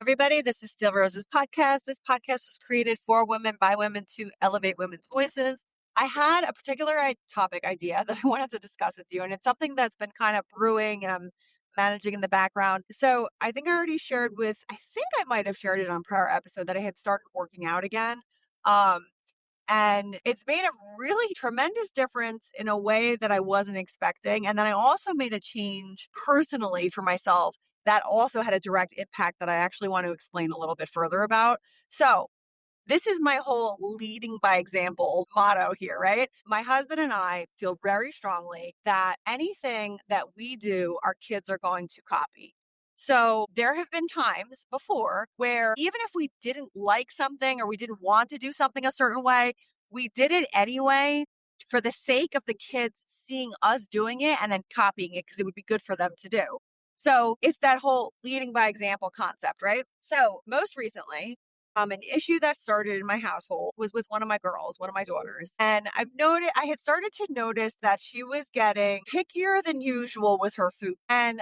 Everybody, this is Steel Rose's podcast. This podcast was created for women by women to elevate women's voices. I had a particular topic idea that I wanted to discuss with you, and it's something that's been kind of brewing and I'm managing in the background. So I think I already shared I think I might have shared it on prior episode that I had started working out again. Um, and it's made a really tremendous difference in a way that I wasn't expecting. And then I also made a change personally for myself that also had a direct impact that I actually want to explain a little bit further about. So, this is my whole leading by example motto here, right? My husband and I feel very strongly that anything that we do, our kids are going to copy. So there have been times before where even if we didn't like something or we didn't want to do something a certain way, we did it anyway for the sake of the kids seeing us doing it and then copying it because it would be good for them to do. So it's that whole leading by example concept, right? So most recently, an issue that started in my household was with one of my girls, one of my daughters. And I had started to notice that she was getting pickier than usual with her food. And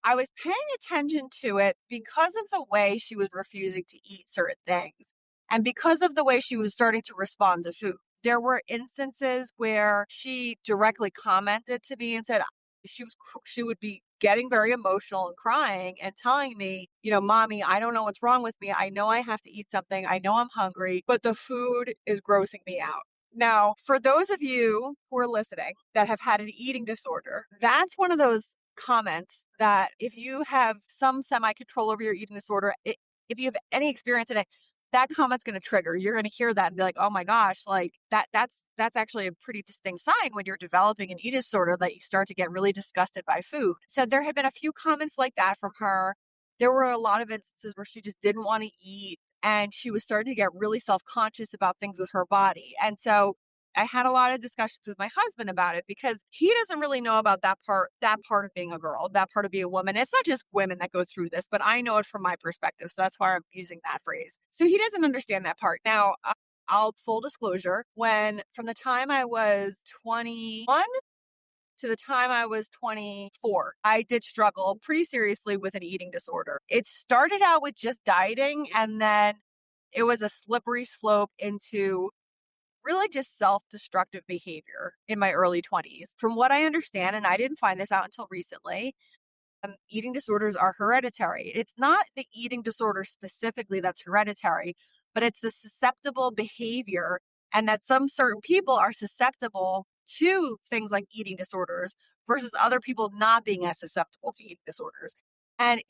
I was paying attention to it because of the way she was refusing to eat certain things and because of the way she was starting to respond to food. There were instances where she directly commented to me and said she would be getting very emotional and crying and telling me, "Mommy, I don't know what's wrong with me. I know I have to eat something. I know I'm hungry, but the food is grossing me out." Now, for those of you who are listening that have had an eating disorder, that's one of those comments that if you have some semi control over your eating disorder, if you have any experience in it, that comment's going to trigger. You're going to hear that and be like, "Oh my gosh, like that's actually a pretty distinct sign when you're developing an eating disorder that you start to get really disgusted by food." So there had been a few comments like that from her. There were a lot of instances where she just didn't want to eat and she was starting to get really self-conscious about things with her body. And so I had a lot of discussions with my husband about it because he doesn't really know about that part of being a girl, that part of being a woman. It's not just women that go through this, but I know it from my perspective. So that's why I'm using that phrase. So he doesn't understand that part. Now, I'll full disclosure, when from the time I was 21 to the time I was 24, I did struggle pretty seriously with an eating disorder. It started out with just dieting and then it was a slippery slope into really just self-destructive behavior in my early 20s. From what I understand, and I didn't find this out until recently, eating disorders are hereditary. It's not the eating disorder specifically that's hereditary, but it's the susceptible behavior, and that some certain people are susceptible to things like eating disorders versus other people not being as susceptible to eating disorders. And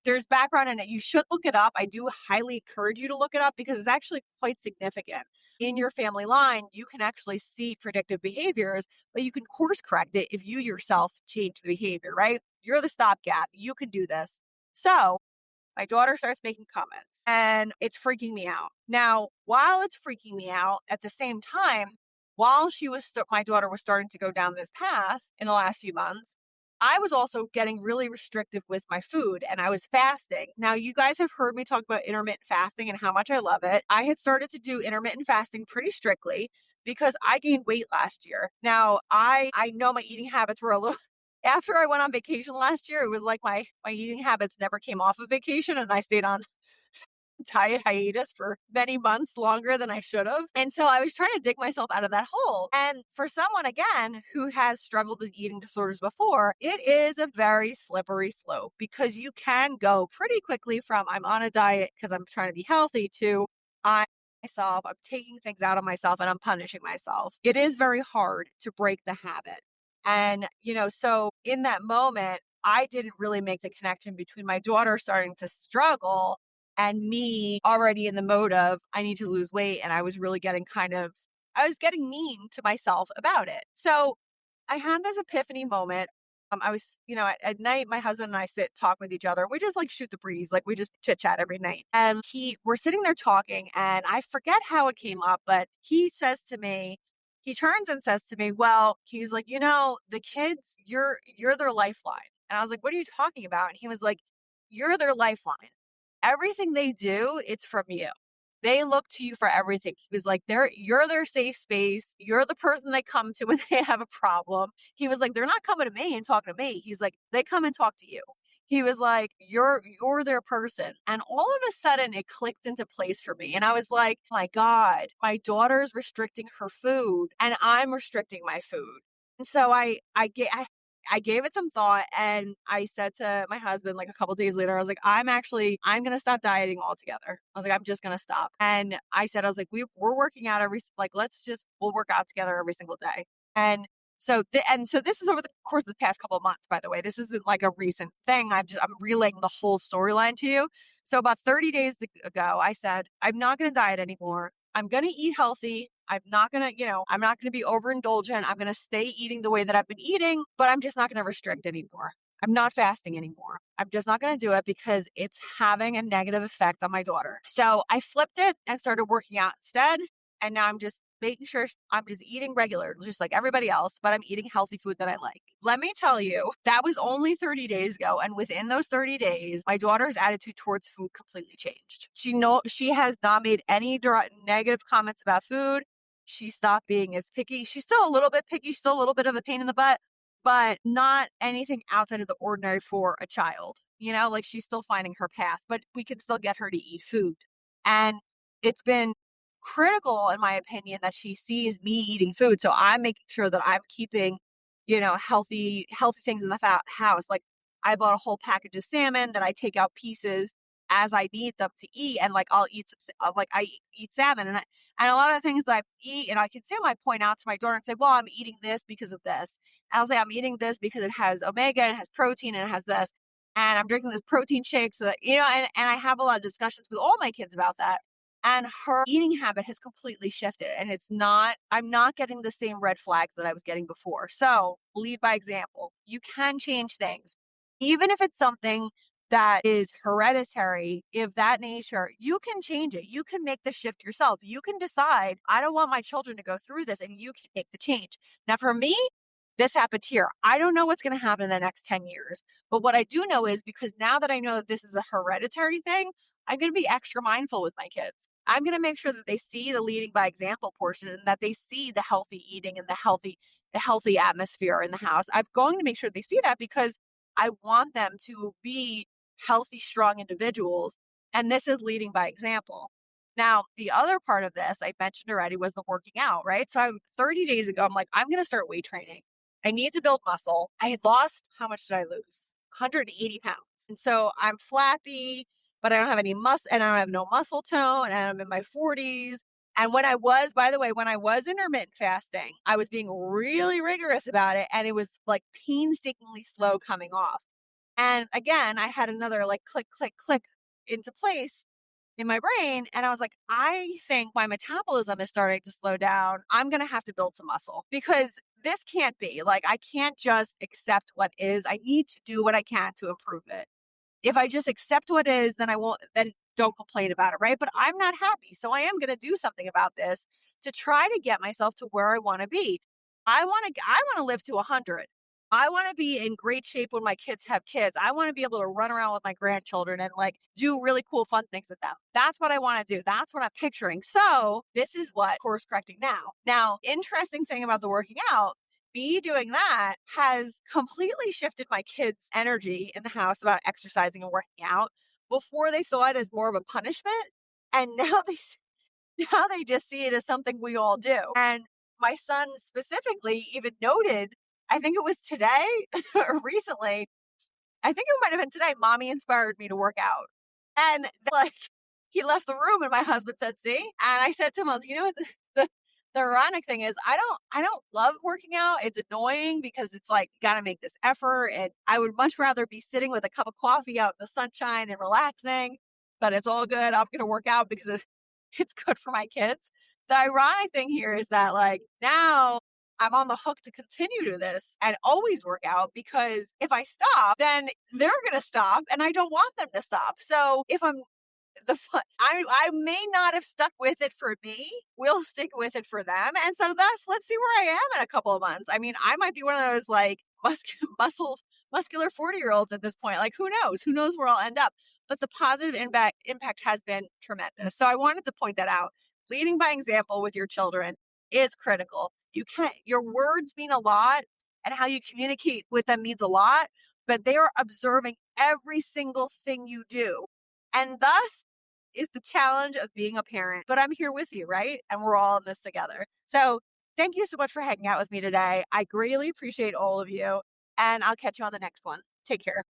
there's background in it. You should look it up. I do highly encourage you to look it up because it's actually quite significant. In your family line, you can actually see predictive behaviors, but you can course correct it if you yourself change the behavior, right? You're the stopgap. You can do this. So my daughter starts making comments and it's freaking me out. Now, while it's freaking me out, at the same time, while my daughter was starting to go down this path in the last few months, I was also getting really restrictive with my food and I was fasting. Now, you guys have heard me talk about intermittent fasting and how much I love it. I had started to do intermittent fasting pretty strictly because I gained weight last year. Now, I know my eating habits were a little after I went on vacation last year, it was like my eating habits never came off of vacation and I stayed on diet hiatus for many months longer than I should have. And so I was trying to dig myself out of that hole. And for someone, again, who has struggled with eating disorders before, it is a very slippery slope because you can go pretty quickly from I'm on a diet because I'm trying to be healthy to I I'm taking things out of myself and I'm punishing myself. It is very hard to break the habit. And, so in that moment, I didn't really make the connection between my daughter starting to struggle and me already in the mode of I need to lose weight. And I was really I was getting mean to myself about it. So I had this epiphany moment. I was, at night, my husband and I talk with each other. We just like shoot the breeze. Like we just chit chat every night. And we're sitting there talking and I forget how it came up, but he turns and says to me, well, he's like, the kids, you're their lifeline. And I was like, what are you talking about? And he was like, you're their lifeline. Everything they do, it's from you. They look to you for everything. He was like, you're their safe space. You're the person they come to when they have a problem. He was like, they're not coming to me and talking to me. He's like, they come and talk to you. He was like, you're their person. And all of a sudden it clicked into place for me. And I was like, oh my God, my daughter's restricting her food and I'm restricting my food. And so I gave it some thought and I said to my husband, like a couple days later, I was like, I'm going to stop dieting altogether. I was like, I'm just going to stop. And I was like, we're working out we'll work out together every single day. And so this is over the course of the past couple of months, by the way. This isn't like a recent thing. I'm relaying the whole storyline to you. So about 30 days ago, I said, I'm not going to diet anymore. I'm going to eat healthy. I'm not going to be overindulgent. I'm going to stay eating the way that I've been eating, but I'm just not going to restrict anymore. I'm not fasting anymore. I'm just not going to do it because it's having a negative effect on my daughter. So I flipped it and started working out instead. And now I'm just making sure I'm just eating regular, just like everybody else, but I'm eating healthy food that I like. Let me tell you, that was only 30 days ago. And within those 30 days, my daughter's attitude towards food completely changed. She has not made any negative comments about food. She stopped being as picky. She's still a little bit picky. She's still a little bit of a pain in the butt, but not anything outside of the ordinary for a child. Like she's still finding her path, but we can still get her to eat food. And it's been critical, in my opinion, that she sees me eating food. So I'm making sure that I'm keeping, healthy things in the house. Like I bought a whole package of salmon that I take out pieces as I need them to eat. And like I'll eat I eat salmon and a lot of the things that I eat and I consume, I point out to my daughter and say, well, I'm eating this because of this. And I'll say, I'm eating this because it has omega and it has protein and it has this. And I'm drinking this protein shake so that, and I have a lot of discussions with all my kids about that. And her eating habit has completely shifted. And I'm not getting the same red flags that I was getting before. So lead by example. You can change things. Even if it's something that is hereditary, of that nature, you can change it. You can make the shift yourself. You can decide, I don't want my children to go through this, and you can make the change. Now, for me, this happened here. I don't know what's going to happen in the next 10 years. But what I do know is because now that I know that this is a hereditary thing, I'm going to be extra mindful with my kids. I'm going to make sure that they see the leading by example portion and that they see the healthy eating and the healthy atmosphere in the house. I'm going to make sure they see that because I want them to be healthy, strong individuals. And this is leading by example. Now, the other part of this I mentioned already was the working out, right? So 30 days ago, I'm like, I'm going to start weight training. I need to build muscle. I had lost, how much did I lose? 180 pounds. And so I'm flappy, but I don't have any muscle and I don't have no muscle tone and I'm in my 40s. And by the way, when I was intermittent fasting, I was being really rigorous about it and it was like painstakingly slow coming off. And again, I had another like click, click, click into place in my brain. And I was like, I think my metabolism is starting to slow down. I'm going to have to build some muscle because this can't be like, I can't just accept what is. I need to do what I can to improve it. If I just accept what is, then don't complain about it, right? But I'm not happy. So I am going to do something about this to try to get myself to where I want to be. I want to live to 100. I want to be in great shape when my kids have kids. I want to be able to run around with my grandchildren and like do really cool, fun things with them. That's what I want to do. That's what I'm picturing. So this is what course correcting now. Now, interesting thing about the working out, me doing that has completely shifted my kids' energy in the house about exercising and working out. Before they saw it as more of a punishment, and now now they just see it as something we all do. And my son specifically even noted, I think it was today or recently, I think it might have been today, mommy inspired me to work out. And like he left the room and my husband said, see? And I said to him, I was, what the ironic thing is I don't love working out. It's annoying because it's like gotta make this effort. And I would much rather be sitting with a cup of coffee out in the sunshine and relaxing. But it's all good. I'm gonna work out because it's good for my kids. The ironic thing here is that like now I'm on the hook to continue to this and always work out because if I stop, then they're going to stop and I don't want them to stop. So if I'm the fun, I may not have stuck with it for me. We'll stick with it for them. And so thus, let's see where I am in a couple of months. I mean, I might be one of those like muscular 40-year-olds at this point. Like, who knows? Who knows where I'll end up? But the positive impact has been tremendous. So I wanted to point that out. Leading by example with your children is critical. Your words mean a lot and how you communicate with them means a lot, but they are observing every single thing you do. And thus is the challenge of being a parent. But I'm here with you, right? And we're all in this together. So thank you so much for hanging out with me today. I greatly appreciate all of you. And I'll catch you on the next one. Take care.